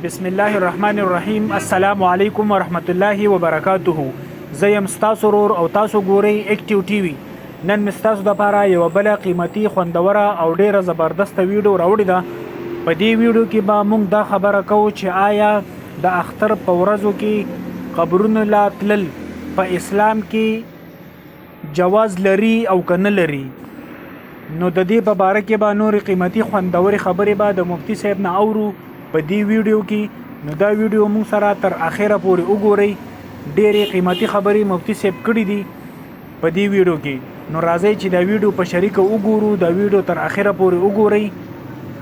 بسم الله الرحمن الرحیم. السلام علیکم ورحمت الله وبرکاته. زیم ستاسو رور او تاسو ګورئ اکټیو ټي وي. نن مې ستاسو دپاره یوه بله قیمتي خوندوره او ډیره زبردسته ویډیو راوړې ده. په دې ویډیو کې به موږ دا خبره کوو چې آیا د اختر په ورځو کې قبرونو لا تلل په اسلام کې جواز لري او که نه لري. نو د دې په باره کې به نورې قیمتي خوندورې خبرې به د مفتي صاحب نه اورو په دې ویډیو کې. نو دا ویډیو موږ سره تر اخره پورې وګورئ. ډېرې قیمتي خبرې مفتي صاحب کړي دي په دې ویډیو کې. نو راځئ چې دا ویډیو په شریکه وګورو. دا ویډیو تر اخره پورې وګورئ.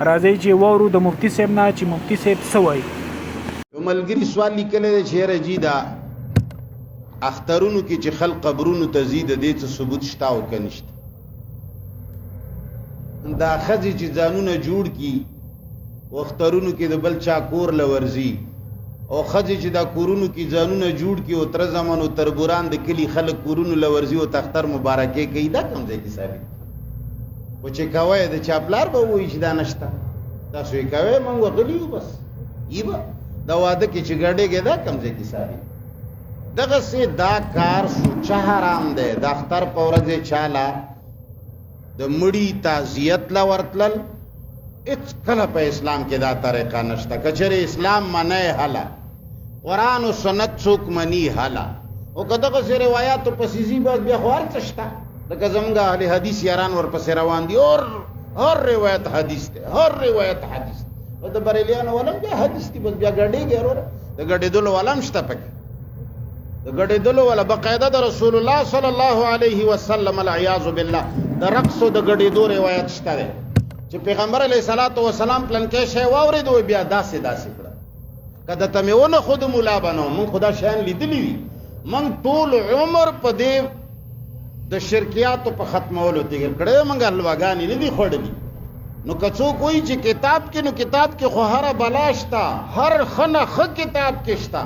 راځئ چې واورو د مفتي صاحب نه چې مفتي صاحب څه وایي. یو ملګري سوال لیکلی دی چې یاره جي دا اخترونو کې چې خلق قبرونو ته ځي د دې څه ثبوت شته او که نشته. دا ښځې چې ځانونه جوړ کي او اخترونو کې د بل چا کور له ورځي، او ښځې چې دا کورونو کې ځانونه جوړ کي او تره زمن او تربوران د کلي خلک کورونو له ورځي او اختر مبارکې کوي، دا کوم ځای کې ثابت؟ خو چې کوی د چا پلار به ووایي چې دا نشته، تاسو یې کوئ موږ غلي یو بس ای به دا واده کې چې ګډېږي دا کوم ځای کې ثابت؟ دغسې دا کار سوچه حرام دی. د اختر په ورځ یې چاله د مړي تعزیت له ورتلل هېڅ کله په اسلام کې دا طریقه نشته. که چېرې اسلام منی هله، قرآن و سنت څوک مني هله، او که دغسې روایاتو پسې ځي بس بیا خو هر څه شته. لکه زمونږ اهل حدیث یاران ورپسې روان دي، هر روایت حدیث دی، هر روایت حدیث دی. او د بریلیانو والا هم بیا حدیث دي، بس بیا ګډېږي وروره. د ګډېدلو والا هم شته پکې، د ګډېدلو والا بقاعده د رسول الله صلی الله علیه وسلم العیاذ بالله د رقص او د ګډېدو روایت شته دی چې پیغمبر علیه الصلاة والسلام پلنکی شی واورېد او بیا داسې کړه. که درته مې ونښودو ملا بنو، موږ خو دا شیان لیدلي وي. موږ ټول عمر په دې د شرکیاتو په ختمولو تېر کړی، موږ حلواګانې نه دي خوړلي. نو که څوک وایي چې کتاب کې، نو کتاب کې خو هره بلا شته، هر ښه نه ښه کتاب کې شته.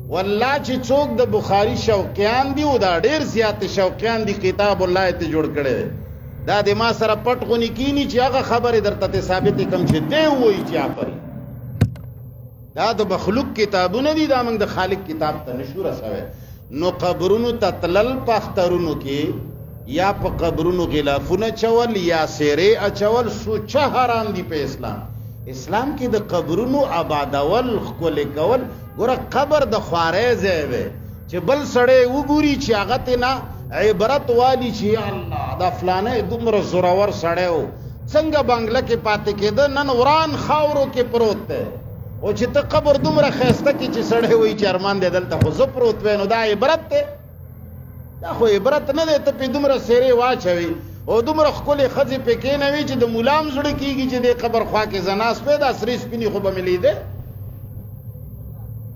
والله چې څوک د بخاري شوقیان دي او دا ډېر زیات شوقیان دي، کتاب الله ته جوړ کړی دی. دا د ما سره پټ غونې کینی چې هغه خبرې درته ته ثابتې کړم چې دی وایي چې آفرین. دا د مخلوق کتابونه دي، دا موږ د خالق کتاب ته نشو رسوی. نو قبرونو ته تلل په اخترونو کې یا په قبرونو غلافونه چول یا سیرې اچول سوچه حرام دي په اسلام. اسلام کې د قبرونو آبادول ښکلې کول، ګوره قبر د خوارۍ ځای دی چې بل سړی وګوري چې هغه ترې نه عبرت والي چې یا الله دا فلانی دومره زورور سړی و، څنګه بنګله کې پاتې کېده، نن وران خاورو کې پروت دی. او چې ته قبر دومره ښایسته کې چې سړی وایي چې ارمان دی دلته خو زه پروت وی، نو دا عبرت دی؟ دا خو عبرت نه دی. ته پې دومره سیرې واچوي او دومره ښکلې ښځې پې کېنوي چې د ملا هم زړه کېږي چې دې قبر خوا کې زه ناست وی، دا سرې سپینې خو به مې لیدې.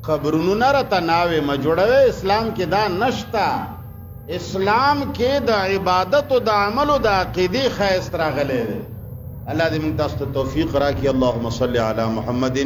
قبرونو نه راته ناوې مه جوړوئ، اسلام کې دا نشته. اسلام کې د عبادت او د عمل او د عقیدې ښایست راغلی دی. الله دې موږ تاسو ته توفیق راکړي. اللهم صل علی محمد